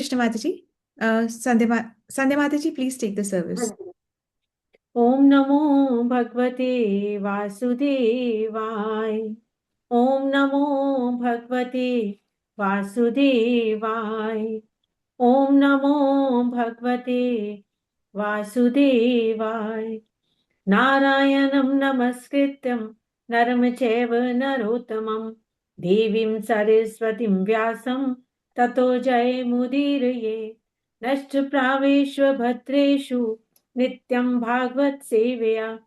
Krishna Mataji. Sandhya Mataji, please take the service. ओम नमो भगवते वासुदेवाय। ओम नमो भगवते वासुदेवाय। ओम नमो भगवते वासुदेवाय। नारायणं नमस्कृत्यं नरं चैव नरोत्तमं देवीं सरस्वतीं व्यासं ततो जयमुदीरये। नष्टप्रावेष्वभद्रेषु नित्यं भागवत सेवया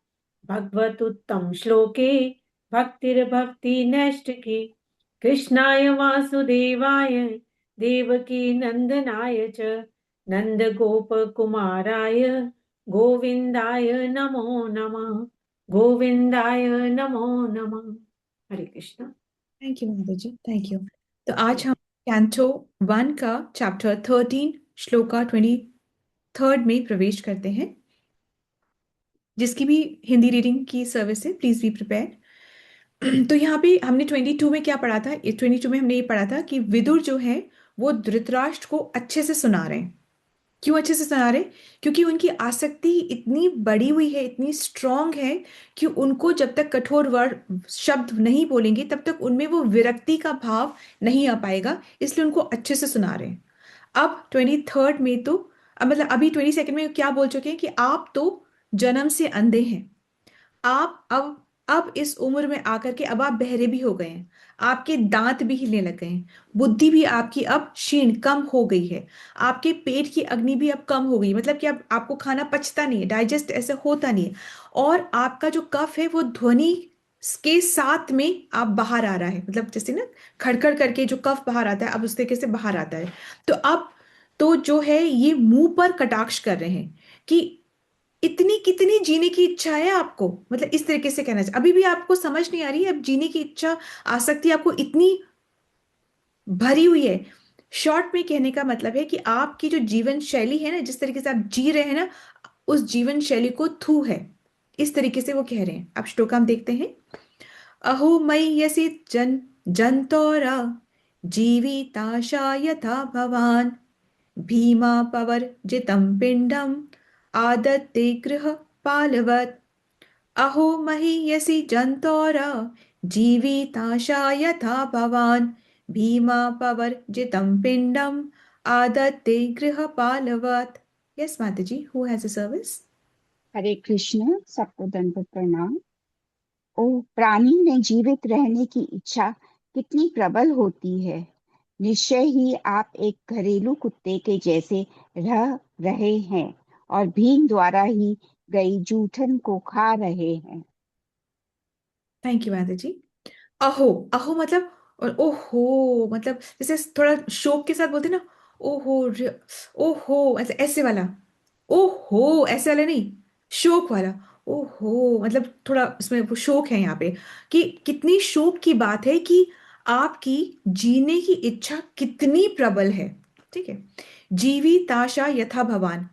भगवतुत्तम श्लोके भक्तिर्भक्ति नैष्टिकी। कृष्णाय वासुदेवाय देवकी नंदनाय च नंदगोपकुमाराय गोविंदाय नमो नमः। गोविंदाय नमो नमः। हरे कृष्ण। थैंक यू माताजी, थैंक यू। तो आज हम कैंटो 1 का चैप्टर 13 श्लोका 23 में प्रवेश करते हैं। जिसकी भी हिंदी रीडिंग की सर्विस है, प्लीज बी प्रिपेयर। तो यहाँ पे हमने 22 में क्या पढ़ा था? 22 में हमने ये पढ़ा था कि विदुर जो है वो धृतराष्ट्र को अच्छे से सुना रहे हैं। क्यों अच्छे से सुना रहे? क्योंकि उनकी आसक्ति इतनी बड़ी हुई है, इतनी स्ट्रांग है कि उनको जब तक कठोर वर्ड शब्द नहीं बोलेंगे तब तक उनमें वो विरक्ति का भाव नहीं आ पाएगा, इसलिए उनको अच्छे से सुना रहे हैं। अब 23rd में तो मतलब अभी 22nd में क्या बोल चुके हैं कि आप तो जन्म से अंधे हैं। आप अब इस उम्र में आकर के अब आप बहरे भी हो गए हैं। आपके दांत भी हिलने लग गए हैं। बुद्धि भी आपकी अब क्षीण कम हो गई है। आपके पेट की अग्नि भी अब कम हो गई, मतलब कि अब आपको खाना पचता नहीं है, डाइजेस्ट ऐसे होता नहीं है। और आपका जो कफ है वो ध्वनि के साथ में आप बाहर आ रहा है, मतलब जैसे ना खड़खड़ करके जो कफ बाहर आता है अब उस तरीके से बाहर आता है। तो अब तो जो है ये मुंह पर कटाक्ष कर रहे हैं कि इतनी कितनी जीने की इच्छा है आपको, मतलब इस तरीके से कहना चाहिए। अभी भी आपको समझ नहीं आ रही है, अब जीने की इच्छा आसक्ति आपको इतनी भरी हुई है। शॉर्ट में कहने का मतलब है कि आपकी जो जीवन शैली है ना, जिस तरीके से आप जी रहे हैं ना, उस जीवन शैली को थू है, इस तरीके से वो कह रहे हैं। अब श्लोक हम देखते हैं। अहो मय्यसि जंतोरा जीविताशा यथा भवान भीमा पवर्जितं पिंडम आदत्ते गृहपालवत्। अहो महीयसि जन्तोर जीविताशा यथा भवान् भीमापवर्जितं पिण्डम् आदत्ते गृहपालवत्। Yes, Mataji, who has a service? हरे कृष्ण। सबको दंडवत प्रणाम। ओ, प्राणी में जीवित रहने की इच्छा कितनी प्रबल होती है। निश्चय ही आप एक घरेलू कुत्ते के जैसे रह रहे हैं और भीम द्वारा ही गई जूठन को खा रहे हैं। थैंक यू माताजी। अहो, अहो मतलब और ओहो मतलब जैसे थोड़ा शोक के साथ बोलते हैं ना, ओहो ओहो ऐसे ऐसे वाला, ओहो ऐसे वाला नहीं, शोक वाला। ओहो मतलब थोड़ा इसमें वो शोक है यहाँ पे, कि कितनी शोक की बात है कि आपकी जीने की इच्छा कितनी प्रबल है। ठीक है, जीविताशा यथा भवान,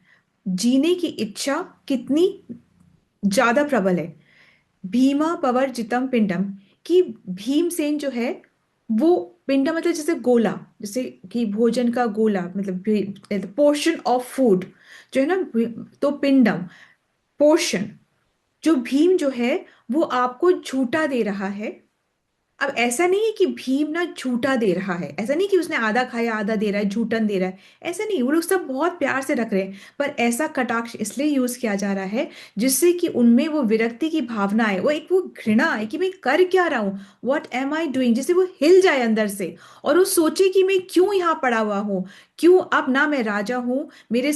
जीने की इच्छा कितनी ज्यादा प्रबल है। भीमा पवर्जितम पिंडम, कि भीमसेन जो है वो पिंडम मतलब जैसे गोला, जैसे कि भोजन का गोला, मतलब पोर्शन ऑफ फूड जो है ना, तो पिंडम पोर्शन, जो भीम जो है वो आपको झूठा दे रहा है। अब ऐसा नहीं है कि भीम ना झूठा दे रहा है, ऐसा नहीं कि उसने आधा खाया आधा दे रहा है, झूठन दे रहा है, ऐसा नहीं। वो लोग सब बहुत प्यार से रख रहे हैं, पर ऐसा कटाक्ष इसलिए यूज किया जा रहा है जिससे कि उनमें वो विरक्ति की भावना है, वो घृणा है कि मैं कर क्या रहा हूँ, व्हाट एम आई डूइंग, जिससे वो हिल जाए अंदर से और वो सोचे कि मैं क्यों यहाँ पड़ा हुआ हूँ, क्यों अब ना मैं राजा हूँ, मेरे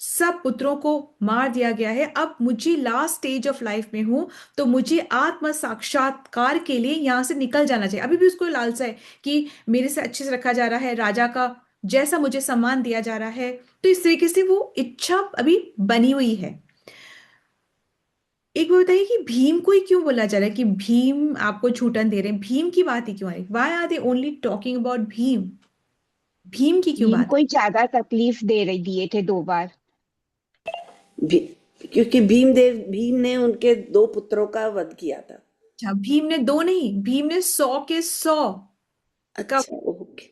सब पुत्रों को मार दिया गया है, अब मुझे लास्ट स्टेज ऑफ लाइफ में हूँ, तो मुझे आत्म साक्षात्कार के लिए यहाँ से निकल जाना चाहिए। अभी भी उसको लालसा है कि मेरे से अच्छे से रखा जा रहा है, राजा का जैसा मुझे सम्मान दिया जा रहा है, तो इस तरीके से वो इच्छा अभी बनी हुई है। एक बात बताइए कि भीम को ही क्यों बोला जा रहा है कि भीम आपको छूटन दे रहे हैं? भीम की बात ही क्यों है? Why are they only talking about Bheem? Bheem की क्यों भीम बात को ही ज्यादा तकलीफ दे रही दिए थे 2 बार। भी, क्योंकि भीम ने उनके 2 पुत्रों का वध किया था। अच्छा, भीम ने दो नहीं, भीम ने 100 के 100 का अच्छा, ओके।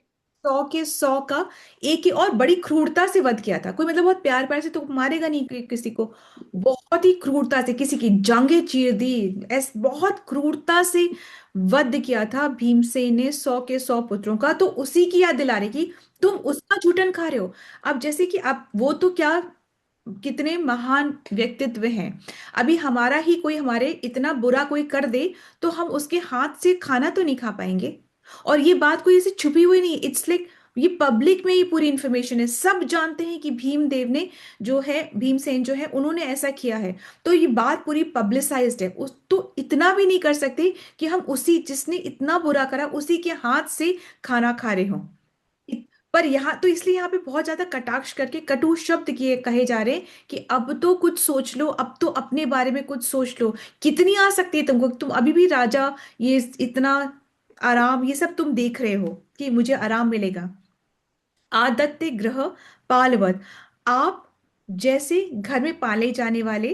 100 के 100 का एक ही और बड़ी क्रूरता से वध किया था। कोई मतलब बहुत प्यार प्यार से तो मारेगा नहीं किसी को, बहुत ही क्रूरता से किसी की जांघें चीर दी, बहुत क्रूरता से वध किया था भीमसेन ने 100 के 100 पुत्रों का। तो उसी की याद दिला रही कि तुम उसका जूठन खा रहे हो। अब जैसे कि अब वो तो क्या, कितने महान व्यक्तित्व हैं। अभी हमारा ही कोई हमारे इतना बुरा कोई कर दे तो हम उसके हाथ से खाना तो नहीं खा पाएंगे। और ये बात कोई ऐसे छुपी हुई नहीं, इट्स लाइक ये पब्लिक में ये पूरी इंफॉर्मेशन है, सब जानते हैं कि भीमदेव ने जो है, भीमसेन जो है, उन्होंने ऐसा किया है। तो ये बात पूरी पब्लिसाइज्ड है। उस तो इतना भी नहीं कर सकते कि हम उसी जिसने इतना बुरा करा उसी के हाथ से खाना खा रहे हो। पर यहाँ तो इसलिए यहाँ पे बहुत ज्यादा कटाक्ष करके कटु शब्द किए कहे जा रहे हैं कि अब तो कुछ सोच लो, अब तो अपने बारे में कुछ सोच लो। कितनी आ सकती है तुमको, तुम अभी भी राजा, ये इतना आराम ये सब तुम देख रहे हो कि मुझे आराम मिलेगा। आदत्ते ग्रह पालवत, आप जैसे घर में पाले जाने वाले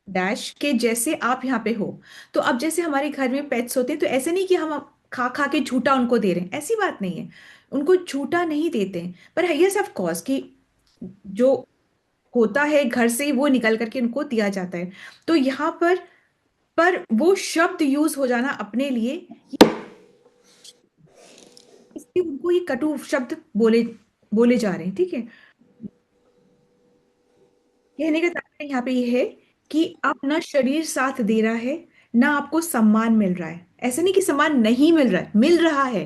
डैश के जैसे आप यहाँ पे हो। तो अब जैसे हमारे घर में पेट्स होते हैं तो ऐसे नहीं कि हम खा खा के झूठा उनको दे रहे हैं, ऐसी बात नहीं है। उनको झूठा नहीं देते हैं, पर यस ऑफ कोर्स कि जो होता है घर से ही वो निकल करके उनको दिया जाता है। तो यहाँ पर वो शब्द यूज हो जाना अपने लिए, इसलिए उनको ये कटु शब्द बोले बोले जा रहे हैं, ठीक है। कहने का तात्पर्य यहाँ पे ये है कि अब ना शरीर साथ दे रहा है, ना आपको सम्मान मिल रहा है। ऐसा नहीं कि सम्मान नहीं मिल रहा है, मिल रहा है,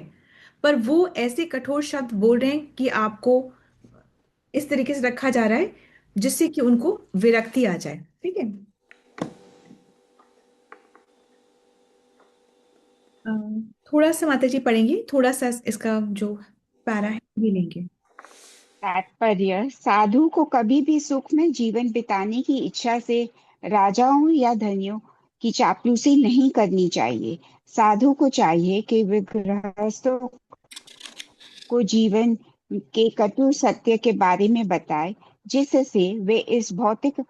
पर वो ऐसे कठोर शब्द बोल रहे हैं कि आपको इस तरीके से रखा जा रहा है जिससे कि उनको विरक्ति आ जाए, ठीक है। थोड़ा सा माता जी पढ़ेंगे, थोड़ा सा इसका जो पैरा है ये लेंगे। तात्पर्य, साधु को कभी भी सुख में जीवन बिताने की इच्छा से राजाओं या धनियों की चापलूसी नहीं करनी चाहिए। साधु को चाहिए कि वे गृहस्थों को जीवन के कटु सत्य के बारे में बताए, जिससे वे इस भौतिक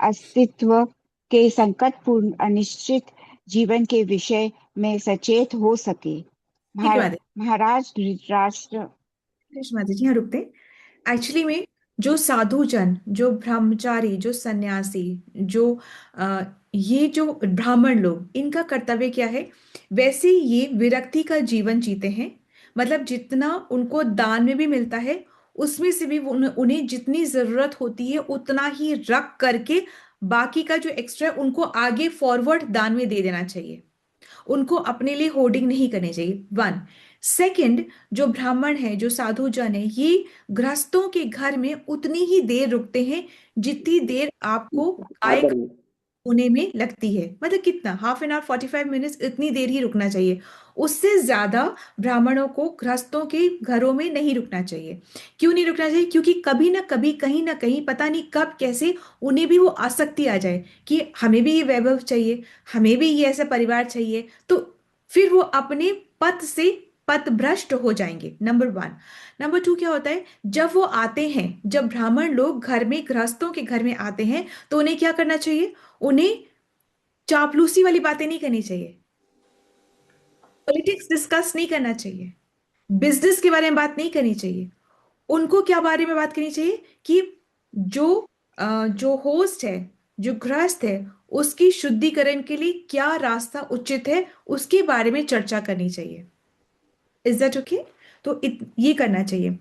अस्तित्व के संकटपूर्ण अनिश्चित जीवन के विषय में सचेत हो सके। ठीक है माता महाराज धृतराष्ट्र। जी, माता जी यहाँ रुकते हैं। एक्चुअली में जो साधु जन, जो ब्रह्मचारी, जो सन्यासी, जो ये जो ब्राह्मण लोग, इनका कर्तव्य क्या है, वैसे ये विरक्ति का जीवन जीते हैं। मतलब जितना उनको दान में भी मिलता है उसमें से भी उन्हें जितनी जरूरत होती है उतना ही रख करके बाकी का जो एक्स्ट्रा है उनको आगे फॉरवर्ड दान में दे देना चाहिए। उनको अपने लिए होर्डिंग नहीं करनी चाहिए, वन। सेकंड, जो ब्राह्मण है, जो साधु जन है, ये गृहस्थों के घर में उतनी ही देर रुकते हैं जितनी देर आपको गाय होने में लगती है। मतलब कितना, ½ एन आवर, 45 मिनट्स, इतनी देर ही रुकना चाहिए। उससे ज्यादा ब्राह्मणों को गृहस्थों के घरों में नहीं रुकना चाहिए। क्यों नहीं रुकना चाहिए? क्योंकि कभी ना कभी, कहीं ना कहीं, पता नहीं कब कैसे उन्हें भी वो आसक्ति आ जाए कि हमें भी ये वैभव चाहिए, हमें भी ये ऐसा परिवार चाहिए। तो फिर वो अपने पथ से पथ भ्रष्ट हो जाएंगे, नंबर वन। नंबर टू क्या होता है, जब वो आते हैं, जब ब्राह्मण लोग घर में, गृहस्थों के घर में आते हैं, तो उन्हें क्या करना चाहिए? उन्हें चापलूसी वाली बातें नहीं करनी चाहिए, पॉलिटिक्स डिस्कस नहीं करना चाहिए, बिजनेस के बारे में बात नहीं करनी चाहिए। उनको क्या बारे में बात करनी चाहिए कि जो जो होस्ट है, जो गृहस्थ है, उसकी शुद्धिकरण के लिए क्या रास्ता उचित है, उसके बारे में चर्चा करनी चाहिए। Is that okay? तो ये करना चाहिए।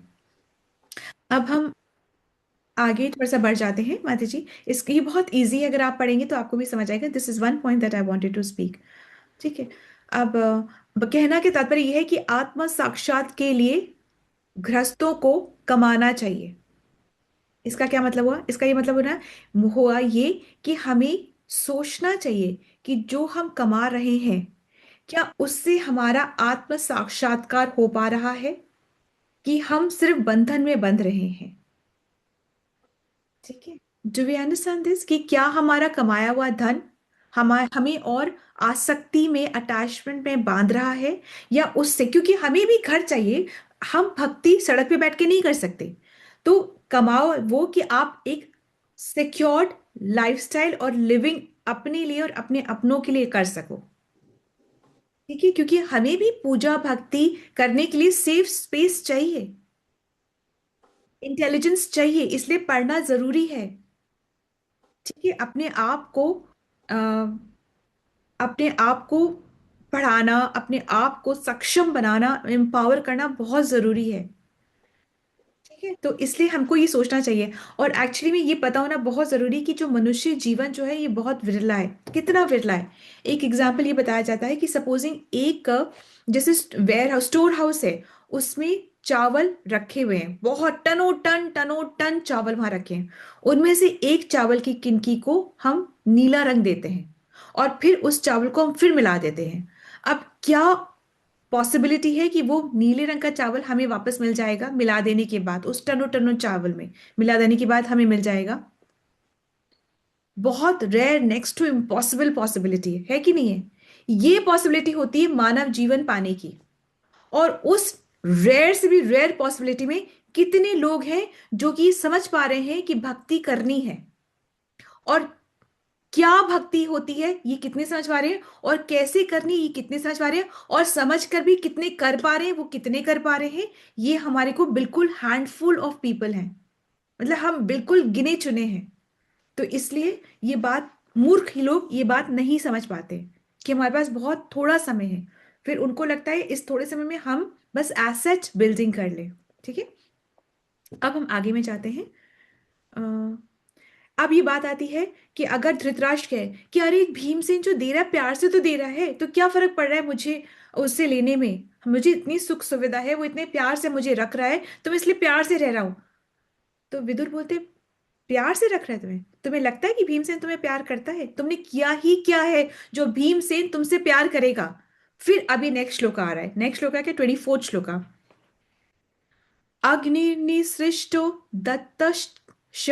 अब हम आगे थोड़ा सा बढ़ जाते हैं माता जी। इसकी ये बहुत इजी है, अगर आप पढ़ेंगे तो आपको भी समझ आएगा। This is one point that I wanted to speak, ठीक है। अब कहना के तात्पर्य यह है कि आत्म साक्षात के लिए गृहस्थों को कमाना चाहिए। इसका क्या मतलब हुआ? इसका ये मतलब हुआ ये कि हमें सोचना चाहिए कि जो हम कमा रहे हैं, क्या उससे हमारा आत्म साक्षात्कार हो पा रहा है, कि हम सिर्फ बंधन में बंध रहे हैं। ठीक है, डू वी अंडरस्टैंड दिस? कि क्या हमारा कमाया हुआ धन हमें और आसक्ति में, अटैचमेंट में बांध रहा है, या उससे, क्योंकि हमें भी घर चाहिए, हम भक्ति सड़क पे बैठ के नहीं कर सकते। तो कमाओ वो कि आप एक सिक्योर्ड लाइफस्टाइल और लिविंग अपने लिए और अपने अपनों के लिए कर सको। ठीक है, क्योंकि हमें भी पूजा भक्ति करने के लिए सेफ स्पेस चाहिए, इंटेलिजेंस चाहिए, इसलिए पढ़ना जरूरी है। ठीक है, अ, अपने आप को पढ़ाना, अपने आप को सक्षम बनाना, एम्पावर करना बहुत जरूरी है। ठीक है, तो इसलिए हमको ये सोचना चाहिए। और एक्चुअली में ये पता होना बहुत जरूरी कि जो मनुष्य जीवन जो है ये बहुत विरला है। कितना विरला है, एक एग्जाम्पल ये बताया जाता है कि सपोजिंग एक जैसे वेयर हाउस, स्टोर हाउस है, उसमें चावल रखे हुए हैं, बहुत टनों टन चावल वहां रखे हैं। उनमें से एक चावल की किनकी को हम नीला रंग देते हैं, और फिर उस चावल को हम फिर मिला देते हैं। अब क्या पॉसिबिलिटी है कि वो नीले रंग का चावल हमें वापस मिल जाएगा मिला देने के बाद, उस टनों टनों चावल में मिला देने के बाद हमें मिल जाएगा? बहुत rare, next to impossible possibility है कि नहीं है? ये पॉसिबिलिटी होती है मानव जीवन पाने की। और उस रेयर से भी रेयर पॉसिबिलिटी में कितने लोग हैं जो कि समझ पा रहे हैं कि भक्ति करनी है, और क्या भक्ति होती है ये कितने समझ पा रहे हैं, और कैसे करनी ये कितने समझ पा रहे हैं, और समझ कर भी कितने कर पा रहे हैं, वो कितने कर पा रहे हैं। ये हमारे को बिल्कुल हैंडफुल ऑफ पीपल हैं, मतलब हम बिल्कुल गिने चुने हैं। तो इसलिए ये बात, मूर्ख ही लोग ये बात नहीं समझ पाते कि हमारे पास बहुत थोड़ा समय है। फिर उनको लगता है इस थोड़े समय में हम बस एसेट बिल्डिंग कर ले। ठीक है, अब हम आगे में जाते हैं। अब ये बात आती है कि अगर धृतराष्ट्र कहे कि अरे भीमसेन जो दे रहा है प्यार से तो दे रहा है, तो क्या फर्क पड़ रहा है मुझे उससे लेने में, मुझे इतनी सुख सुविधा है, वो इतने प्यार से मुझे रख रहा है, तो मैं इसलिए प्यार से रह रहा हूं। तो विदुर बोलते, प्यार से रख रहा है तुम्हें? तुम्हें लगता है कि भीमसेन तुम्हें प्यार करता है? तुमने किया ही क्या है जो भीमसेन तुमसे प्यार करेगा? फिर अभी नेक्स्ट श्लोक आ रहा है, नेक्स्ट श्लोक है कि 24 श्लोका। अग्निर्निसृष्टो दत्तश्च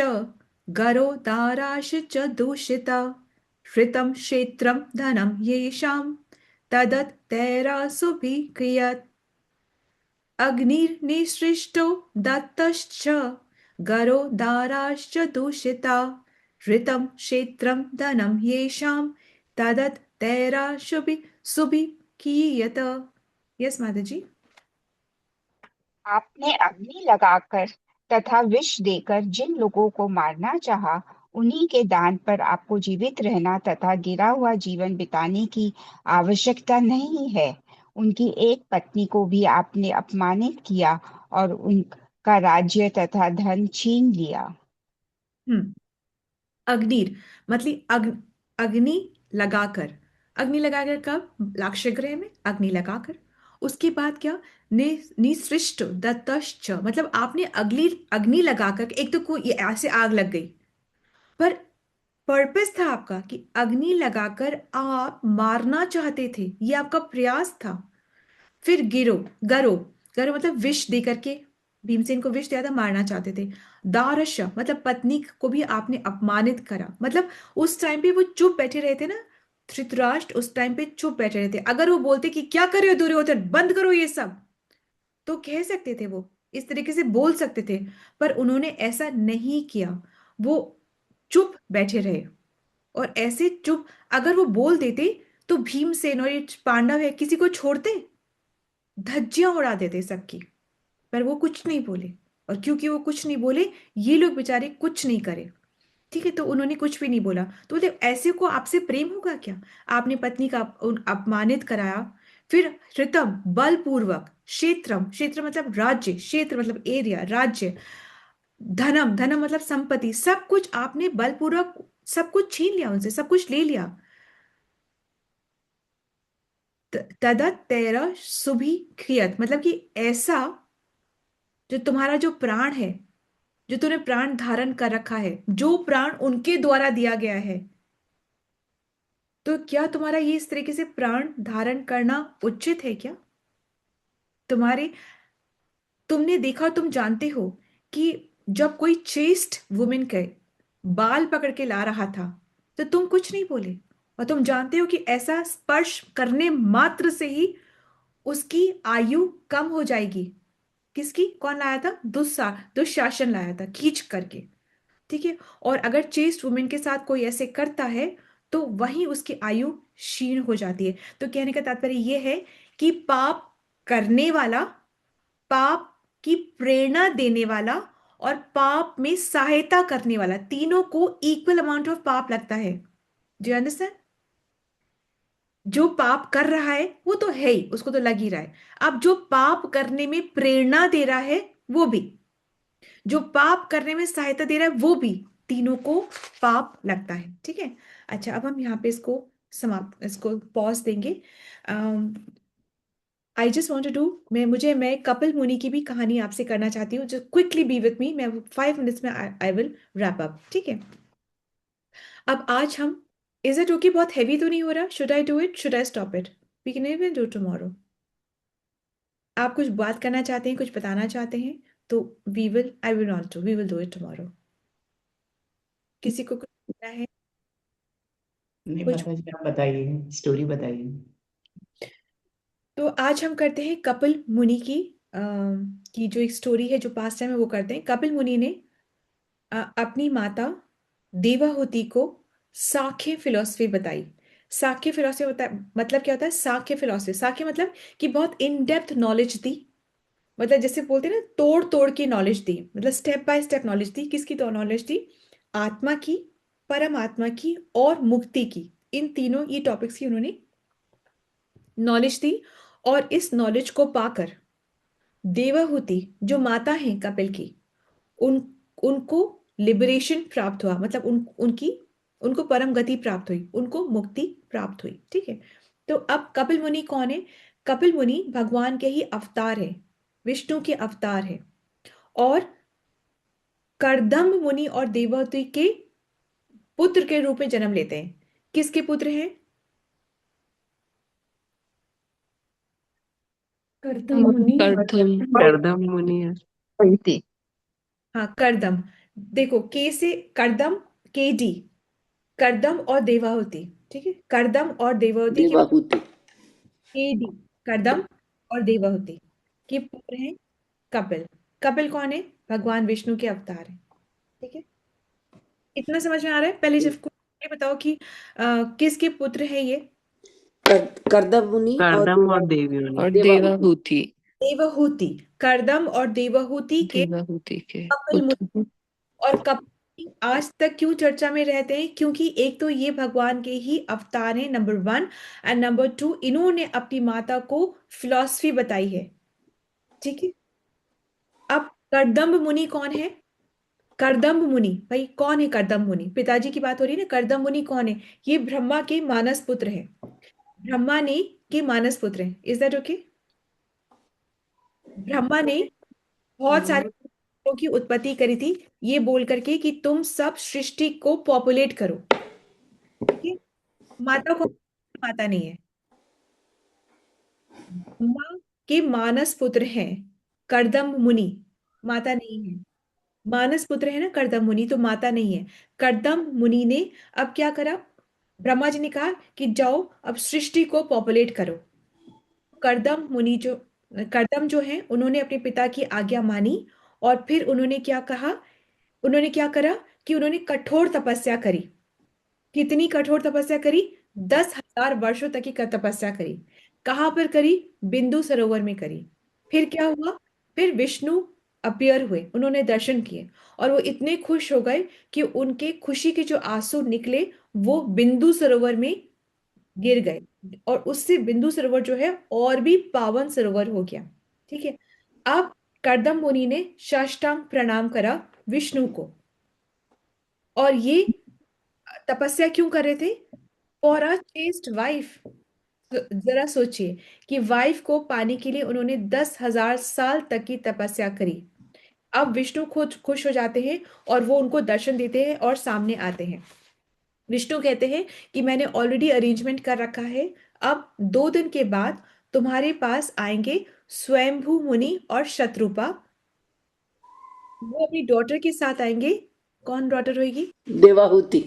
गरो दाराश च दूषिता हृतं क्षेत्रं धनं येषां तदत् तैरासुभिक्रियत्। अग्निर्निसृष्टो दत्तश्च गरो दाराश्च दूषिता हृतं क्षेत्रं धनं येषां तदत् तैरासुभिक्रियत। यस माता जी। आपने अग्नि लगाकर तथा विष देकर जिन लोगों को मारना चाहा, उन्हीं के दान पर आपको जीवित रहना तथा गिरा हुआ जीवन बिताने की आवश्यकता नहीं है। उनकी एक पत्नी को भी आपने अपमानित किया और उनका राज्य तथा धन छीन लिया। हम्म, अग्निर मतलब अग्नि लगाकर, अग्नि लगाकर कब? लाक्षागृह में अग्नि लगाकर। उसके बाद क्या? निसृष्ट दत्तश्च, मतलब आपने अग्नि अग्नि लगाकर, एक तो कोई ये ऐसे आग लग गई, पर पर्पस था आपका कि अग्नि लगाकर आप मारना चाहते थे, ये आपका प्रयास था। फिर गिरो, गरो, गरो मतलब विष दे करके, भीमसेन को विष दिया था, मारना चाहते थे। दारश मतलब पत्नी को भी आपने अपमानित करा, मतलब उस टाइम पे वो चुप बैठे रहे थे ना, धृतराष्ट्र उस टाइम पे चुप बैठे रहे थे। अगर वो बोलते कि क्या कर रहे हो दुर्योधन, बंद करो ये सब, तो कह सकते थे, वो इस तरीके से बोल सकते थे, पर उन्होंने ऐसा नहीं किया। वो चुप बैठे रहे, और ऐसे चुप, अगर वो बोल देते तो भीमसेन और ये पांडव है किसी को छोड़ते, धज्जियां उड़ा देते सबकी। पर वो कुछ नहीं बोले, और क्योंकि वो कुछ नहीं बोले, ये लोग बेचारे कुछ नहीं करे। ठीक है, तो उन्होंने कुछ भी नहीं बोला। तो बोले ऐसे को आपसे प्रेम होगा क्या? आपने पत्नी का अपमानित कराया। फिर हृतम बलपूर्वक, क्षेत्रम, क्षेत्र मतलब राज्य, क्षेत्र मतलब एरिया, राज्य, धनम, धनम मतलब संपत्ति, सब कुछ आपने बलपूर्वक सब कुछ छीन लिया उनसे, सब कुछ ले लिया। तदत तेरा सुभी क्रियत मतलब कि ऐसा, जो तुम्हारा जो प्राण है, जो तूने प्राण धारण कर रखा है, जो प्राण उनके द्वारा दिया गया है, तो क्या तुम्हारा ये इस तरीके से प्राण धारण करना उचित है क्या? तुम्हारे, तुमने देखा, तुम जानते हो कि जब कोई चेस्ट वुमेन के बाल पकड़ के ला रहा था, तो तुम कुछ नहीं बोले, और तुम जानते हो कि ऐसा स्पर्श करने मात्र से ही उसकी आयु कम हो जाएगी। किसकी? कौन लाया था? दुशासन लाया था खींच करके। ठीक है, और अगर चेस्ट वुमेन के साथ कोई ऐसे करता है, तो वहीं उसकी आयु क्षीण हो जाती है। तो कहने का तात्पर्य ये है कि पाप करने वाला, पाप की प्रेरणा देने वाला और पाप में सहायता करने वाला, तीनों को इक्वल अमाउंट ऑफ पाप लगता है। Do you understand? जो पाप कर रहा है वो तो है ही, उसको तो लग ही रहा है। अब जो पाप करने में प्रेरणा दे रहा है वो भी, जो पाप करने में सहायता दे रहा है वो भी, तीनों को पाप लगता है। ठीक है। अच्छा, अब हम यहाँ पे इसको पॉज देंगे। आई जस्ट वॉन्ट टू, मैं कपिल मुनि की भी कहानी आपसे करना चाहती हूँ। जो क्विकली बी विथ मी, मैं 5 मिनट्स में आई विल रैप अप। ठीक है। अब आज हम, इज इट ओके, बहुत हैवी तो नहीं हो रहा? Should I do it, should I stop it? We can even do tomorrow. आप कुछ बात करना चाहते हैं, कुछ बताना चाहते हैं तो I will not do, we will do it tomorrow. किसी को कुछ बोलना है? नहीं, कुछ? माता जी आप बताइए, स्टोरी बताइए। तो आज हम करते हैं कपिल मुनि की जो एक स्टोरी है, जो पास्ट टाइम है, वो करते हैं। कपिल मुनि ने अपनी माता देवाहुति को साख्य फिलॉसफी बताई। साख्य फिलॉसफी मतलब क्या होता है? साख्य फिलॉसफी, साख्य मतलब कि बहुत इन डेप्थ नॉलेज दी। मतलब जैसे बोलते हैं ना, तोड़ तोड़ के नॉलेज दी, मतलब स्टेप बाय स्टेप नॉलेज दी। किसकी तो नॉलेज दी? आत्मा की, परमात्मा की और मुक्ति की। इन तीनों ये टॉपिक्स की उन्होंने नॉलेज दी। और इस नॉलेज को पाकर देवाहुति जो माता है कपिल की, उन उनको लिबरेशन प्राप्त हुआ। मतलब उनको परम गति प्राप्त हुई, उनको मुक्ति प्राप्त हुई। ठीक है। तो अब कपिल मुनि कौन है? कपिल मुनि भगवान के ही अवतार है, विष्णु के अवतार है। और कर्दम मुनि और देवहूति के पुत्र के रूप में जन्म लेते हैं। किसके पुत्र हैं? कर्दम मुनि कर्दम कर्दम मुनि है। वही हाँ, कर्दम। देखो, के से कर्दम, के डी, कर्दम और देवाहुति। ठीक है। कर्दम और देवाहुति के देवाहुति। के डी, कर्दम और देवाहुति के पुत्र हैं कपिल। कपिल कौन है? भगवान विष्णु के अवतार हैं। ठीक है। इतना समझ में आ रहा है? पहले जब ये बताओ कि किसके पुत्र है ये? कर्दम मुनि और कर्दम और देवी और देवाहुति। देवाहुति, देवहूति। कर्दम और देवहूति के देवाहुति के कपिल मुनि। पुत्र। और कपिल आज तक क्यों चर्चा में रहते हैं? क्योंकि एक तो ये भगवान के ही अवतार हैं, नंबर 1, एंड नंबर 2, इन्होंने अपनी माता को फिलॉसफी बताई है। ठीक है। अब कर्दम मुनि कौन है? कर्दम मुनि, भाई कौन है कर्दम मुनि? पिताजी की बात हो रही है ना। कर्दम मुनि कौन है? ये ब्रह्मा के मानस पुत्र है। ब्रह्मा ने के मानस पुत्र हैं। Is that okay? ब्रह्मा ने बहुत सारे लोगों की उत्पत्ति करी थी, ये बोल करके कि तुम सब सृष्टि को पॉपुलेट करो। ठीक है। माता को, माता नहीं है। ब्रह्मा के मानस पुत्र हैं कर्दम मुनि, माता नहीं है। मानस पुत्र है ना कर्दम मुनि, तो माता नहीं है। कर्दम मुनि ने अब क्या करा? ब्रह्मा जी ने कहा कि जाओ अब सृष्टि को पॉपुलेट करो। कर्दम जो है, उन्होंने अपने पिता की आज्ञा मानी। और फिर उन्होंने क्या कहा? उन्होंने क्या करा कि उन्होंने कठोर तपस्या करी। कितनी कठोर तपस्या करी? 10,000 वर्षों तक की तपस्या करी। कहाँ पर करी? बिंदु सरोवर में करी। फिर क्या हुआ? फिर विष्णु अपीयर हुए, उन्होंने दर्शन किए। और वो इतने खुश हो गए कि उनके खुशी के जो आंसू निकले वो बिंदु सरोवर में गिर गए। और उससे बिंदु सरोवर जो है और भी पावन सरोवर हो गया। ठीक है। अब कर्दम मुनि ने साष्टांग प्रणाम करा विष्णु को। और ये तपस्या क्यों कर रहे थे? For a chest wife. जरा सोचिए कि वाइफ को पाने के लिए उन्होंने 10,000 साल तक की तपस्या करी। अब विष्णु खुद खुश हो जाते हैं और वो उनको दर्शन देते हैं और सामने आते हैं। विष्णु कहते हैं कि मैंने ऑलरेडी अरेंजमेंट कर रखा है। अब 2 दिन के बाद तुम्हारे पास आएंगे स्वयंभू मुनि और शत्रुपा। वो अपनी डॉटर के साथ आएंगे। कौन डॉटर होगी? देवाहुति।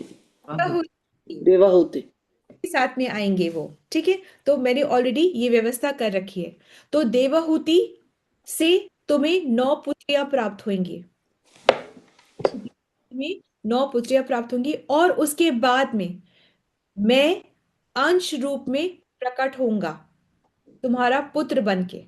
देवहूति देवाहुति। के साथ में आएंगे वो। ठीक है। तो मैंने ऑलरेडी ये व्यवस्था कर रखी है। तो देवहूति से तुम्हें 9 पुत्रियां प्राप्त होंगी। तुम्हें 9 पुत्रियां प्राप्त होंगी। और उसके बाद में मैं अंश रूप में प्रकट होऊंगा तुम्हारा पुत्र बन के।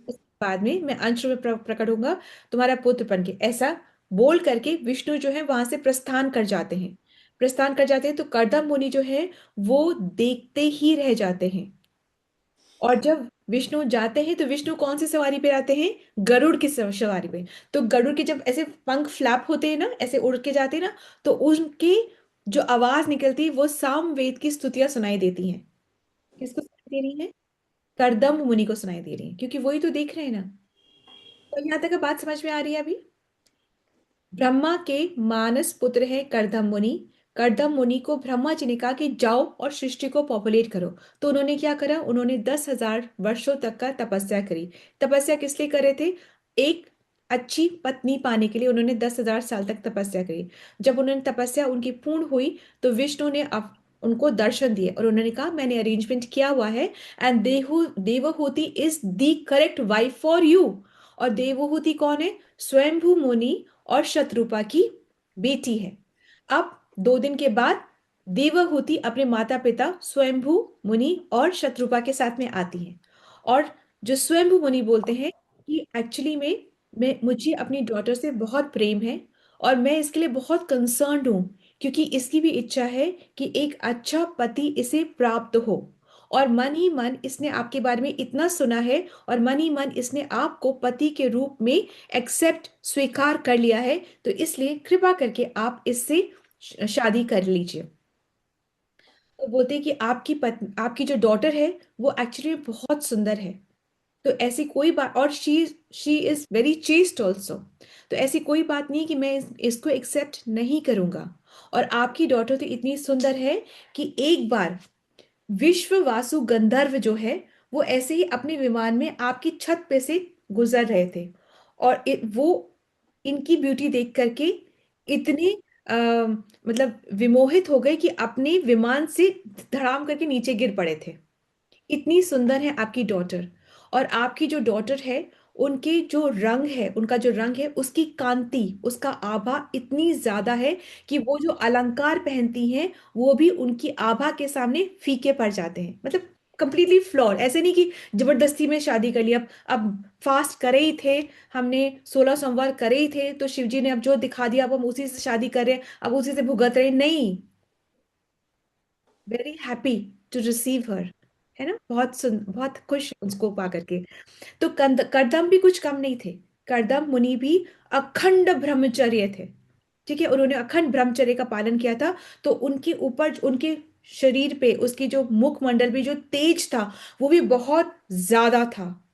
उसके बाद में मैं अंश रूप में प्रकट होऊंगा तुम्हारा पुत्र बन के, ऐसा बोल करके विष्णु जो है वहां से प्रस्थान कर जाते हैं। प्रस्थान कर जाते हैं तो कर्दम मुनि जो है वो देखते ही रह जाते हैं। और जब विष्णु जाते हैं तो विष्णु कौन सी सवारी पे आते हैं? गरुड़ की सवारी पे। तो गरुड़ के जब ऐसे पंख फ्लैप होते हैं ना, ऐसे उड़ के जाते हैं ना, तो उनकी जो आवाज निकलती है वो सामवेद की स्तुतियां सुनाई देती हैं। किसको सुनाई दे रही है? करदम मुनि को सुनाई दे रही है, क्योंकि वही तो देख रहे हैं ना। तो यहाँ तक बात समझ में आ रही है अभी? ब्रह्मा के मानस पुत्र है करदम मुनि। करदम मुनि को ब्रह्मा जी ने कहा कि जाओ और सृष्टि को पॉपुलेट करो। तो उन्होंने क्या करा? उन्होंने 10,000 वर्षों तक का तपस्या करी। तपस्या किस लिए कर रहे थे? एक अच्छी पत्नी पाने के लिए उन्होंने 10,000 साल तक तपस्या करी। जब उन्होंने तपस्या उनकी पूर्ण हुई तो विष्णु ने अब उनको दर्शन दिए और उन्होंने कहा मैंने अरेंजमेंट किया हुआ है, and Devahuti is the correct wife for you. और देवहूति कौन है? स्वयंभू मुनि और शत्रुपा की बेटी है। अब 2 दिन के बाद देवहूति अपने माता पिता स्वयंभू मुनि और शत्रुपा के साथ में आती है। और जो स्वयंभू मुनि बोलते हैं कि एक्चुअली में मैं मुझे अपनी डॉटर से बहुत प्रेम है और मैं इसके लिए बहुत कंसर्न्ड हूँ, क्योंकि इसकी भी इच्छा है कि एक अच्छा पति इसे प्राप्त हो। और मन ही मन इसने आपके बारे में इतना सुना है और मन ही मन इसने आपको पति के रूप में एक्सेप्ट स्वीकार कर लिया है, तो इसलिए कृपा करके आप इससे शादी कर लीजिए। तो बोलते हैं कि आपकी जो डॉटर है वो एक्चुअली बहुत सुंदर है। तो ऐसी कोई बात, और she is very chest also. तो ऐसी कोई बात नहीं कि मैं इसको एक्सेप्ट नहीं करूंगा। और आपकी डॉटर तो इतनी सुंदर है कि एक बार विश्ववासु गंधर्व जो है वो ऐसे ही अपने विमान में आपकी छत पे से गुजर रहे थे। और वो इनकी ब्यूटी देख करके इतने मतलब विमोहित हो गए कि अपने विमान से धड़ाम करके नीचे गिर पड़े थे। इतनी सुंदर है आपकी डॉटर। और आपकी जो डॉटर है उनके जो रंग है, उनका जो रंग है उसकी कांति, उसका आभा इतनी ज्यादा है कि वो जो अलंकार पहनती हैं वो भी उनकी आभा के सामने फीके पड़ जाते हैं। मतलब कंप्लीटली फ्लॉर, ऐसे नहीं कि जबरदस्ती में शादी कर लिया। अब फास्ट करे ही थे हमने, 16 सोमवार करे ही थे, तो शिव जी ने अब जो दिखा दिया अब हम उसी से शादी कर रहे हैं, अब उसी से भुगत रहे हैं। नहीं, वेरी हैप्पी टू रिसीव हर, है ना? बहुत खुश उसको पा करके। तो करदम भी कुछ कम नहीं थे। करदम मुनि भी अखंड ब्रह्मचर्य थे। ठीक है, उन्होंने अखंड ब्रह्मचर्य का पालन किया था। तो उनके ऊपर, उनके शरीर पे, उसकी जो मुखमंडल भी जो तेज था वो भी बहुत ज्यादा था।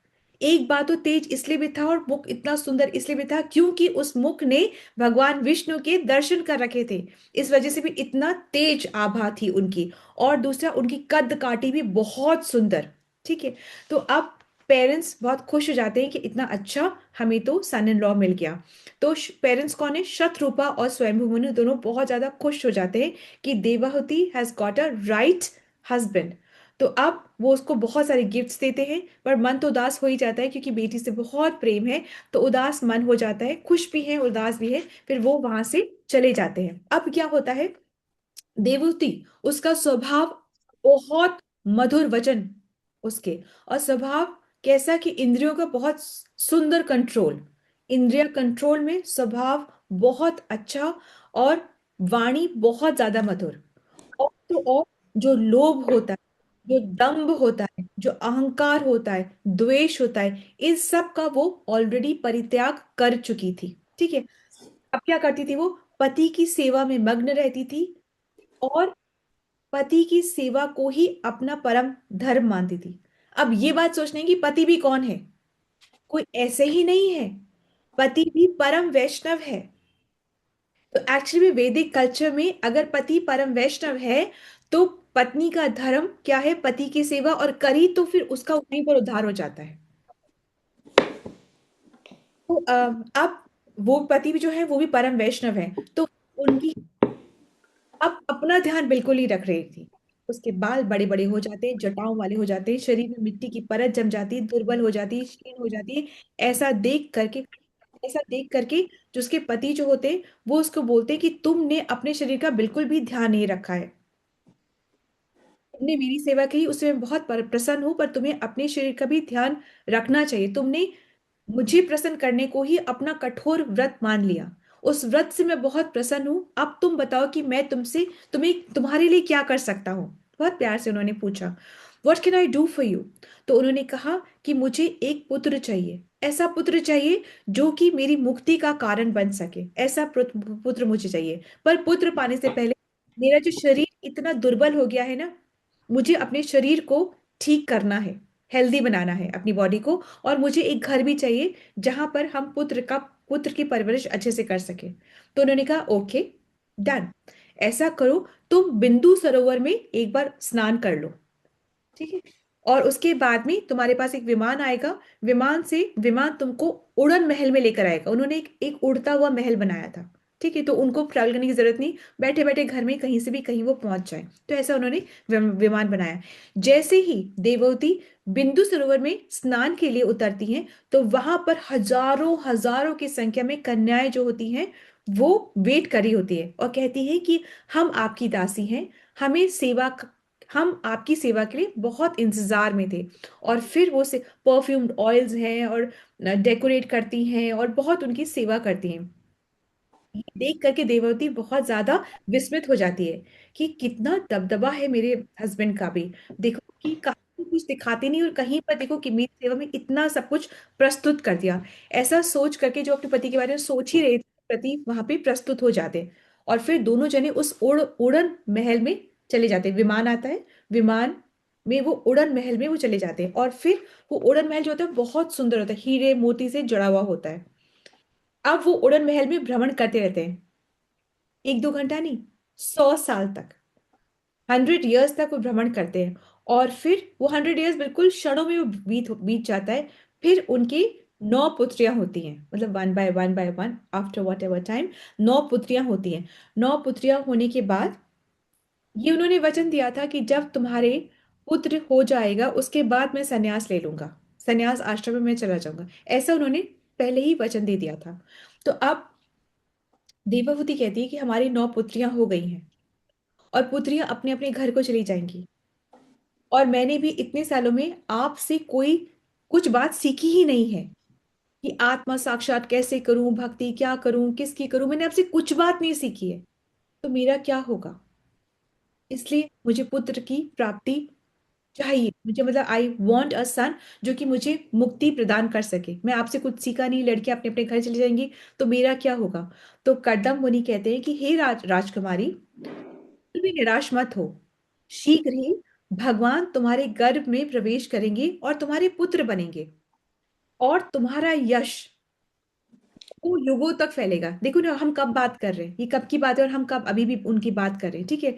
एक बात तो तेज इसलिए भी था और मुख इतना सुंदर इसलिए भी था क्योंकि उस मुख ने भगवान विष्णु के दर्शन कर रखे थे, इस वजह से भी इतना तेज आभा थी उनकी। और दूसरा, उनकी कद काठी भी बहुत सुंदर। ठीक है, तो अब पेरेंट्स बहुत खुश हो जाते हैं कि इतना अच्छा हमें तो सन इन लॉ मिल गया। तो पेरेंट्स कौन है? शतरूपा और स्वयंभू मुनि दोनों बहुत ज्यादा खुश हो जाते हैं कि Devahuti has got a right husband. तो अब वो उसको बहुत सारे गिफ्ट्स देते हैं, पर मन तो उदास हो ही जाता है क्योंकि बेटी से बहुत प्रेम है। तो उदास मन हो जाता है, खुश भी है उदास भी है। फिर वो वहां से चले जाते हैं। अब क्या होता है? देवहूति, उसका स्वभाव बहुत मधुर वचन उसके, और स्वभाव कैसा कि इंद्रियों का बहुत सुंदर कंट्रोल, इंद्रिय कंट्रोल में स्वभाव बहुत अच्छा, और वाणी बहुत ज्यादा मधुर। और तो और जो लोभ होता है, जो दंभ होता है, जो अहंकार होता है, द्वेष होता है, इन सब का वो ऑलरेडी परित्याग कर चुकी थी। ठीक है, अब क्या करती थी? वो पति की सेवा में मग्न रहती थी और पति की सेवा को ही अपना परम धर्म मानती थी। अब ये बात सोचने की, पति भी कौन है? कोई ऐसे ही नहीं है, पति भी परम वैष्णव है। तो एक्चुअली वैदिक कल्चर में अगर पति परम वैष्णव है तो पत्नी का धर्म क्या है? पति की सेवा, और करी तो फिर उसका वहीं पर उद्धार हो जाता है। तो अब वो पति भी जो है वो भी परम वैष्णव है, तो उनकी अब अपना ध्यान बिल्कुल ही रख रही थी। उसके बाल बड़े बड़े हो जाते हैं, जटाओं वाले हो जाते हैं, शरीर में मिट्टी की परत जम जाती है, दुर्बल हो जाती है, क्षीण हो जाती है। ऐसा देख करके ऐसा देख करके जो उसके पति जो होते हैं वो उसको बोलते हैं कि तुमने अपने शरीर का बिल्कुल भी ध्यान नहीं रखा है। तुमने मेरी सेवा की उससे मैं बहुत प्रसन्न हूँ, पर तुम्हें अपने शरीर का भी ध्यान रखना चाहिए। तुमने मुझे प्रसन्न करने को ही अपना कठोर व्रत मान लिया। उस व्रत से मैं बहुत प्रसन्न हूँ। अब तुम बताओ कि मैं तुम्हें तुम्हारे लिए क्या कर सकता हूँ। बहुत प्यार से उन्होंने पूछा, what can I do for you. तो उन्होंने कहा कि मुझे एक पुत्र चाहिए, ऐसा पुत्र चाहिए जो कि मेरी मुक्ति का कारण बन सके। ऐसा पुत्र मुझे चाहिए, पर पुत्र पाने से पहले मेरा जो शरीर इतना दुर्बल हो गया है ना, मुझे अपने शरीर को ठीक करना है, हेल्दी बनाना है अपनी बॉडी को। और मुझे एक घर भी चाहिए जहां पर हम पुत्र की परवरिश अच्छे से कर सके। तो उन्होंने कहा ओके, डन। ऐसा करो, तुम बिंदु सरोवर में एक बार स्नान कर लो, ठीक है। और उसके बाद में तुम्हारे पास एक विमान आएगा, विमान तुमको उड़न महल में लेकर आएगा। उन्होंने एक उड़ता हुआ महल बनाया था, ठीक है। तो उनको ट्रैवल करने की जरूरत नहीं, बैठे बैठे घर में कहीं से भी कहीं वो पहुंच जाए। तो ऐसा उन्होंने विमान बनाया। जैसे ही देववती बिंदु सरोवर में स्नान के लिए उतरती हैं, तो वहां पर हजारों हजारों की संख्या में कन्याएं जो होती हैं, वो वेट कर रही होती है और कहती है कि हम आपकी दासी हैं, हमें हम आपकी सेवा के लिए बहुत इंतजार में थे। और फिर वो से परफ्यूम्ड ऑयल्स हैं और डेकोरेट करती हैं और बहुत उनकी सेवा करती हैं। ये देख करके देववती बहुत ज्यादा विस्मित हो जाती है कि कितना दबदबा है मेरे हस्बैंड का भी। देखो कि कहीं कुछ दिखाते नहीं और कहीं पर देखो कि मेरी सेवा में इतना सब कुछ प्रस्तुत कर दिया। ऐसा सोच करके जो अपने पति के बारे में सोच ही रहे थे, प्रति वहां पे प्रस्तुत हो जाते। और फिर दोनों जने उस उड़न महल में चले जाते। विमान आता है, विमान में वो उड़न महल में वो चले जाते हैं। और फिर वो उड़न महल जो होता है बहुत सुंदर होता है, हीरे मोती से जड़ा हुआ होता है। अब वो उड़न महल में भ्रमण करते रहते हैं, एक दो घंटा नहीं, 100 साल तक, 100 ईयर्स तक वो भ्रमण करते हैं। और फिर वो 100 ईयर्स बिल्कुल क्षणों में वो बीत बीत जाता है। फिर उनकी 9 पुत्रियां होती हैं, मतलब one by one after what ever time 9 पुत्रियां होती हैं। 9 पुत्रियां होने के बाद ये उन्होंने वचन दिया था कि जब तुम्हारे पुत्र हो जाएगा उसके बाद मैं संन्यास ले लूंगा, संन्यास आश्रम में मैं चला जाऊंगा। ऐसा उन्होंने पहले ही वचन दे दिया था। तो अब देवभूति कहती है कि हमारी 9 पुत्रियां हो गई हैं और पुत्रियां अपने अपने घर को चली जाएंगी। और मैंने भी इतने सालों में आपसे कोई कुछ बात सीखी ही नहीं है कि आत्मा साक्षात कैसे करूं, भक्ति क्या करूं, किसकी करूं, मैंने आपसे कुछ बात नहीं सीखी है। तो मेरा क्या होगा। इसलिए मुझे पुत्र की प्राप्ति चाहिए, मुझे मतलब आई वॉन्ट अ सन जो कि मुझे मुक्ति प्रदान कर सके। मैं आपसे कुछ सीखा नहीं, लड़कियां अपने अपने घर चली जाएंगी, तो मेरा क्या होगा। तो कर्दम मुनि कहते हैं कि हे राजकुमारी, बिल्कुल भी निराश मत हो। शीघ्र ही भगवान तुम्हारे गर्भ में प्रवेश करेंगे और तुम्हारे पुत्र बनेंगे। और तुम्हारा यश वो युगों तक फैलेगा। देखो ना, हम कब बात कर रहे हैं, ये कब की बात है और हम कब अभी भी उनकी बात कर रहे हैं, ठीक है।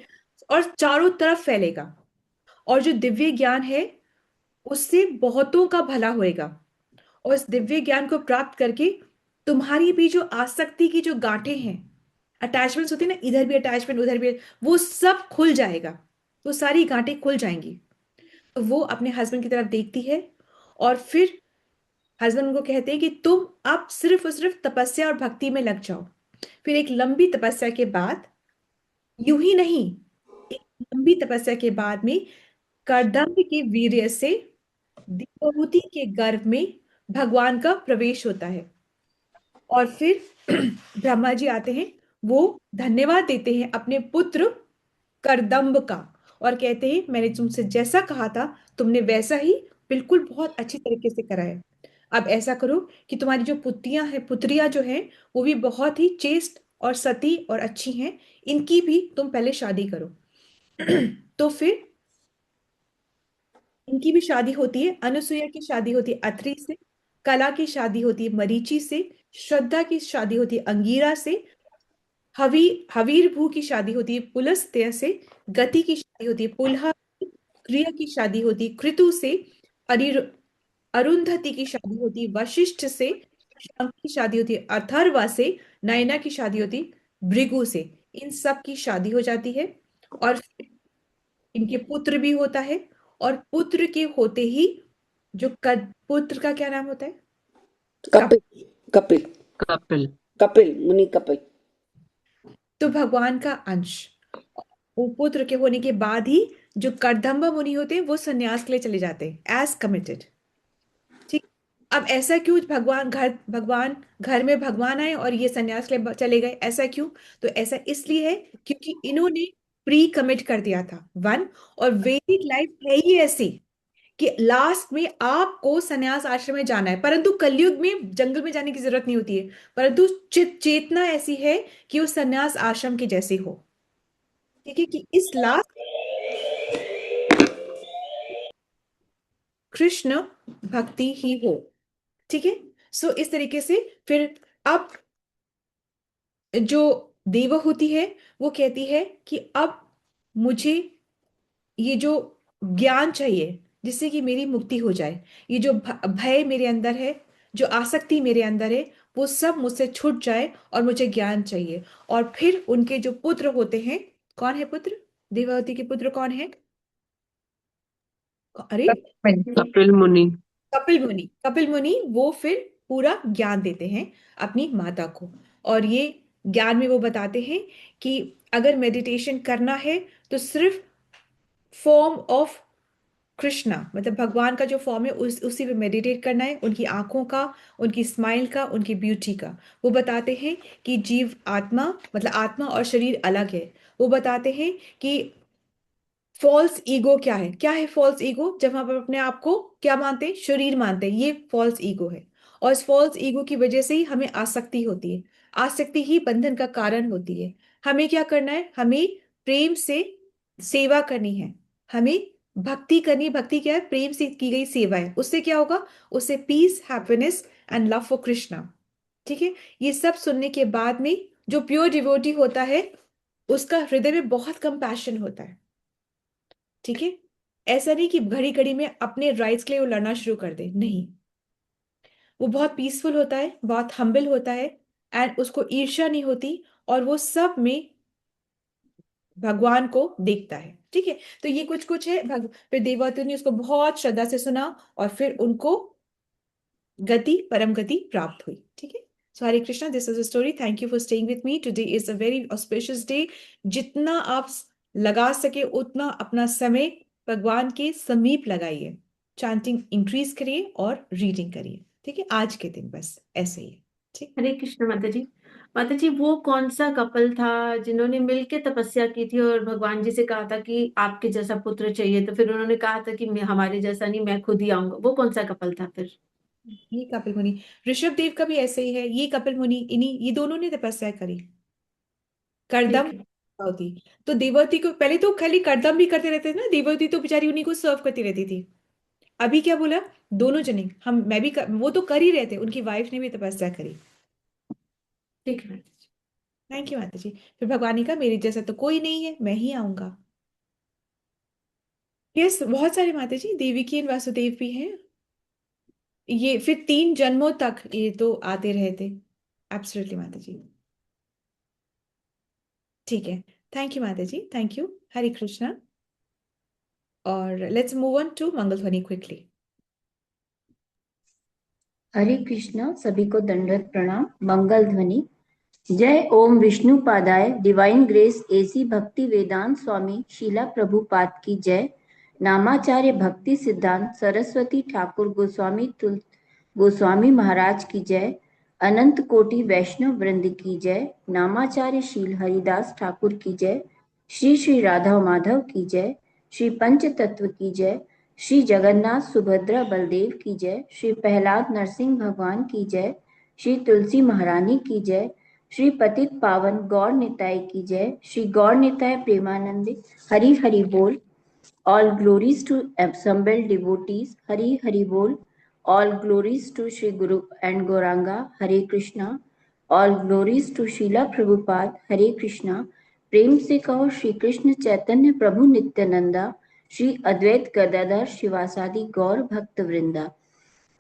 और चारों तरफ फैलेगा। और जो दिव्य ज्ञान है उससे बहुतों का भला होएगा। और इस दिव्य ज्ञान को प्राप्त करके तुम्हारी भी जो आसक्ति की जो गांठें हैं, अटैचमेंट्स होती है ना, इधर भी अटैचमेंट उधर भी, वो सब खुल जाएगा। वो सारी गांठें खुल जाएंगी। तो वो अपने हस्बैंड की तरफ देखती है और फिर हस्बैंड उनको कहते हैं कि तुम अब सिर्फ और सिर्फ तपस्या और भक्ति में लग जाओ। फिर एक लंबी तपस्या के बाद, यूं ही नहीं, एक लंबी तपस्या के बाद में कर्दम्ब के वीर्य से देवहूति के गर्भ में भगवान का प्रवेश होता है। और फिर ब्रह्मा जी आते हैं, वो धन्यवाद देते हैं अपने पुत्र करदम्ब का और कहते हैं मैंने तुमसे जैसा कहा था तुमने वैसा ही बिल्कुल बहुत अच्छी तरीके से कराया। अब ऐसा करो कि तुम्हारी जो पुत्रियां जो हैं वो भी बहुत ही चेस्ट और सती और अच्छी हैं, इनकी भी तुम पहले शादी करो। तो फिर इनकी भी शादी होती है। अनुसुईया की शादी होती है अत्रि से, कला की शादी होती है मरीचि से, श्रद्धा की शादी होती है अंगीरा से, हवीर भू की शादी होती है पुलस्त्य से, गति की शादी होती है पुलहा, क्रिया की शादी होती है कृतु से, अरिर अरुंधति की शादी होती है वशिष्ठ से, शांति की शादी होती है अथर्वा से, नयना की शादी होती है भृगु से। इन सब की शादी हो जाती है। और फिर इनके पुत्र भी होता है। और पुत्र के होते ही पुत्र का क्या नाम होता है। कपिल। कपिल। कपिल। कपिल मुनि कपिल। तो भगवान का अंश, वो पुत्र के होने के बाद ही जो कर्दम्ब मुनि होते हैं वो सन्यास के लिए चले जाते हैं एज कमिटेड। ठीक। अब ऐसा क्यों, भगवान घर में भगवान आए और ये सन्यास ले चले गए, ऐसा क्यों? तो ऐसा इसलिए है क्योंकि इन्होंने प्री कमिट कर दिया था वन। और वैदिक लाइफ है ही ऐसी कि लास्ट में आपको सन्यास आश्रम में जाना है, परंतु कलयुग में जंगल में जाने की जरूरत नहीं होती है, परंतु चेतना ऐसी है कि वो सन्यास आश्रम की जैसी हो। ठीक है, कि इस लास्ट कृष्ण भक्ति ही हो। ठीक है। सो इस तरीके से फिर अब जो देवहूति है वो कहती है कि अब मुझे ये जो ज्ञान चाहिए जिससे कि मेरी मुक्ति हो जाए, ये जो भय मेरे अंदर है, जो आसक्ति मेरे अंदर है, वो सब मुझसे छूट जाए और मुझे ज्ञान चाहिए। और फिर उनके जो पुत्र होते हैं, कौन है पुत्र? देवहूति के पुत्र कौन है? अरे, कपिल मुनि। कपिल मुनि वो फिर पूरा ज्ञान देते हैं अपनी माता को। और ये ज्ञान में वो बताते हैं कि अगर मेडिटेशन करना है तो सिर्फ फॉर्म ऑफ कृष्णा, मतलब भगवान का जो फॉर्म है उसी पे मेडिटेट करना है, उनकी आंखों का, उनकी स्माइल का, उनकी ब्यूटी का। वो बताते हैं कि जीव आत्मा, मतलब आत्मा और शरीर अलग है। वो बताते हैं कि फॉल्स ईगो क्या है। क्या है फॉल्स ईगो? जब हम अपने आप को क्या मानते हैं? शरीर मानते हैं, ये फॉल्स ईगो है। और इस फॉल्स ईगो की वजह से ही हमें आसक्ति होती है। आसक्ति ही बंधन का कारण होती है। हमें क्या करना है? हमें प्रेम से सेवा करनी है, हमें भक्ति करनी। भक्ति क्या है? प्रेम से की गई सेवा है। उससे क्या होगा? उससे peace, happiness and love for Krishna. ठीक है। ये सब सुनने के बाद में जो प्योर डिवोटी होता है उसका हृदय में बहुत कंपैशन होता है। ठीक है। ऐसा नहीं कि घड़ी घड़ी में अपने राइट्स के लिए वो लड़ना शुरू कर दे, नहीं। वो बहुत पीसफुल होता है, बहुत हम्बल होता है, एंड उसको ईर्ष्या नहीं होती, और वो सब में भगवान को देखता है। ठीक है। तो ये कुछ कुछ है फिर देववती ने उसको बहुत श्रद्धा से सुना और फिर उनको परम गति प्राप्त हुई। ठीक है। So Hare Krishna, this is a story. Thank you for staying with me. Today is a very auspicious day. जितना आप लगा सके उतना अपना समय भगवान के समीप लगाइए, चांटिंग इंक्रीज करिए और रीडिंग करिए। ठीक है। आज के दिन बस ऐसे ही। ठीक। हरे कृष्ण माता जी। माता जी, वो कौन सा कपल था जिन्होंने मिलके तपस्या की थी और भगवान जी से कहा था कि आपके जैसा पुत्र चाहिए, तो फिर उन्होंने कहा था कि मैं, हमारे जैसा नहीं, मैं खुद ही आऊंगा। वो कौन सा कपल था फिर? ये कपिल मुनि। ऋषभ देव का भी ऐसे ही है। ये कपिल मुनि, इन्हीं ये दोनों ने तपस्या करी। करदम ठीक है। होती तो देवती को पहले तो खाली करदम भी करते रहते थे ना, देवती तो बेचारी उन्हीं को सर्व करती रहती थी। अभी क्या बोला? दोनों जने, मैं भी वो तो कर ही रहे थे, उनकी वाइफ ने भी तपस्या करी। ठीक है माता जी। थैंक यू माता जी। फिर भगवान ने कहा मेरे जैसा तो कोई नहीं है, मैं ही आऊंगा। यस, बहुत सारे माता जी, देवकी एंड वासुदेव भी हैं। ये फिर 3 जन्मों तक ये तो आते रहे थे। एब्सोल्युटली माता जी। ठीक है। थैंक यू माता जी, थैंक यू। हरे कृष्णा। और लेट्स मूव ऑन टू मंगल ध्वनि क्विकली। हरे कृष्णा, सभी को दंडवत प्रणाम। मंगल ध्वनि। जय ओम विष्णु पादाय डिवाइन ग्रेस एसी भक्ति वेदांत स्वामी शीला प्रभुपाद की जय। नामाचार्य भक्ति सिद्धांत सरस्वती ठाकुर गोस्वामी महाराज की जय। अनंत कोटि वैष्णव वृंद की जय। नामाचार्य शील हरिदास ठाकुर की जय। श्री श्री राधा माधव की जय। श्री पंच तत्व की जय। श्री जगन्नाथ सुभद्रा बलदेव की जय। श्री प्रहलाद नरसिंह भगवान की जय। श्री तुलसी महारानी की जय। श्री पतित पावन गौर निताय की जय। श्री गौर निताय प्रेमानंद हरि हरि बोल। All glories to assembled devotees. Hari Hari Bol. All glories to Sri Guru and Gauranga. Hare Krishna. All glories to Srila Prabhupada. Hare Krishna. प्रेम से कहो श्री कृष्ण चैतन्य प्रभु नित्यानंदा। श्री अद्वैत गदाधर शिवासादि गौर भक्त वृंदा।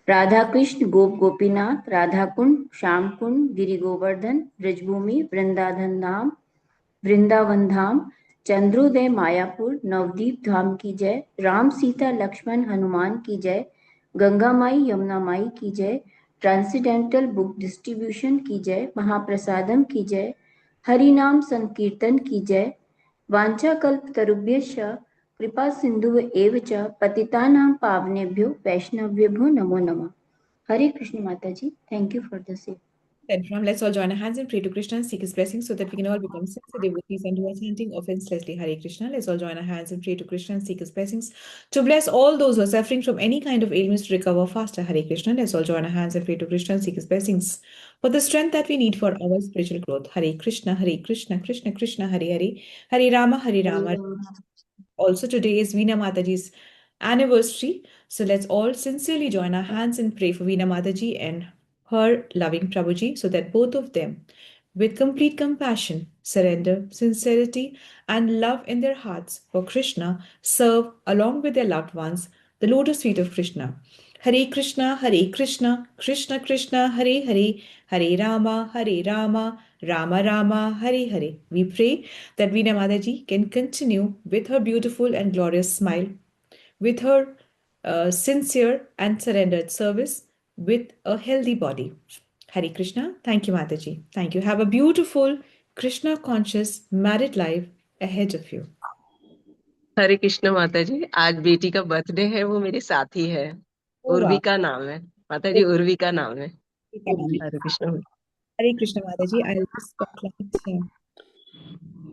राधा कृष्ण गोप गोपीनाथ राधा कुंड श्याम कुंड गिरि गोवर्धन ब्रजभूमि वृंदावन धाम चंद्रोदय मायापुर नवदीप धाम की जय। राम सीता लक्ष्मण हनुमान की जय। गंगा माई यमुना माई की जय। ट्रांसीडेंटल बुक डिस्ट्रीब्यूशन की जय। महाप्रसादम की जय। हरि नाम संकीर्तन की जय। वांछा कल्प तरुभ्यश्च कृपा सिंधु एव च पतितानां पावनेभ्यो वैष्णवेभ्यो नमो नमः। हरे कृष्ण माता जी, thank you for the save. From let's all join our hands and pray to Krishna and seek his blessings so that we can all become sincere devotees and do our chanting offenselessly. Hare Krishna. Let's all join our hands and pray to Krishna and seek his blessings to bless all those who are suffering from any kind of ailments to recover faster. Hare Krishna. Let's all join our hands and pray to Krishna and seek his blessings for the strength that we need for our spiritual growth. Hare Krishna, Krishna Krishna, Hare Hare, Hare Rama. Also, today is Veena Mataji's anniversary. So let's all sincerely join our hands and pray for Veena Mataji and her loving Prabhuji so that both of them, with complete compassion, surrender, sincerity, and love in their hearts for Krishna, serve along with their loved ones the lotus feet of Krishna. Hare Krishna, Krishna Krishna, Hare Hare, Hare Rama, Rama Rama, Hare Hare. We pray that Veena Mataji can continue with her beautiful and glorious smile, with her sincere and surrendered service, with a healthy body. Hare Krishna. Thank you, Mataji. Thank you. Have a beautiful Krishna conscious married life ahead of you. हरे कृष्ण माता जी, आज बेटी का birthday है, वो मेरे साथी है, उर्वी का नाम है माता जी, उर्वी का नाम है। हरे Krishna. Hare Krishna, Mataji. I'll just spotlight him.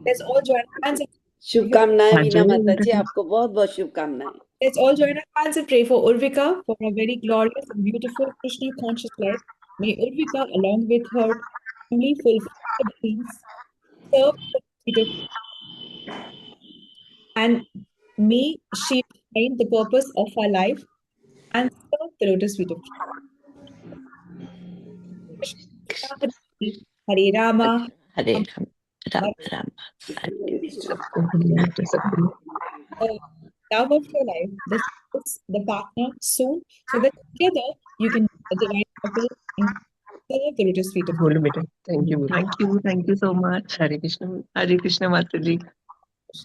Let's all join hands. शुभकामनाएं हाँ वीना जी, माता जी, आपको बहुत बहुत शुभकामनाएं। Let's all join our hands and pray for Urvika for a very glorious and beautiful Krishna conscious life. May Urvika, along with her family, fulfill her dreams, serve the feet of and may she find the purpose of her life and serve the lotus feet of Krishna. Hare Rama, Hare Rama, Ram Ram Rama. Ram The love of your life, the partner soon, so that together you can be a divine couple and serve the lotus feet of बोलो बेटा, thank you. Thank you so much. Hare Krishna माता जी।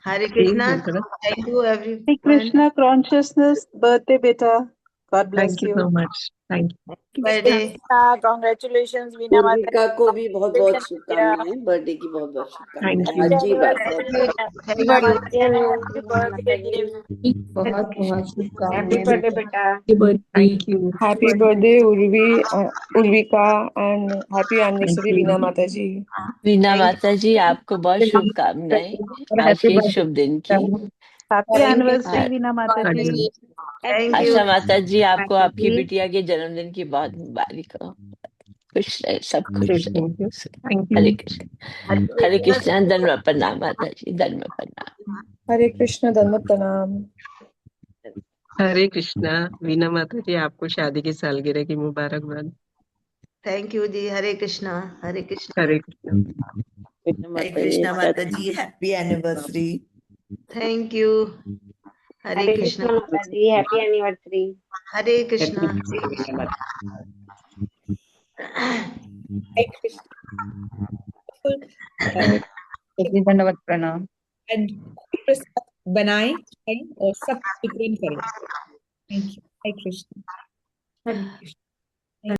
Hare please Krishna. बोल थोड़ा। Thank you, everyone. Hare Krishna consciousness birthday beta. God bless thank you you. So much, thank you. Birthday. Congratulations, Veena Mata. Poorvika को भी बहुत बहुत Congratulations, शुभकामनाएं, birthday की बहुत बहुत थैंक शुभकामनाएं। यू। आज ही बात Happy है। Happy birthday, birthday. happy birthday, dear. बहुत बहुत Happy शुभकामनाएं birthday, बेटा। beta. Thank you. Happy birthday, Urvika, and happy thank anniversary, you. Veena Mataji. Veena Thank माता जी, आपको बहुत शुभकामनाएं आज हैप्पी के शुभ दिन की। Happy thank you. anniversary, Veena Mataji. Thank you. आशा माता जी, आपको आपकी जी। बिटिया के जन्मदिन की बहुत मुबारक हो। खुश रहे, सब खुश रहे। Thank you. Thank Hare you. Krishna. Hare Krishna. धन्यवाद, प्रणाम माता जी, धन्यवाद, प्रणाम। Hare Krishna, Dhamma Pranam. हरे कृष्णा। वीना माता जी, आपको शादी की सालगिरह की मुबारकबाद। Thank you, ji. Hare Krishna. Hare Krishna. Hare Krishna. Hare Krishna Mataji, happy anniversary. Thank you. Hare Hare Krishna. Krishna, Mataji. Happy anniversary. Hare Krishna. Hare Krishna. धन्यवाद प्रणाम। And कोई प्रसाद बनाएं, खाएं और सब वितरण करें। Thank you. Hare Krishna. Hare Krishna.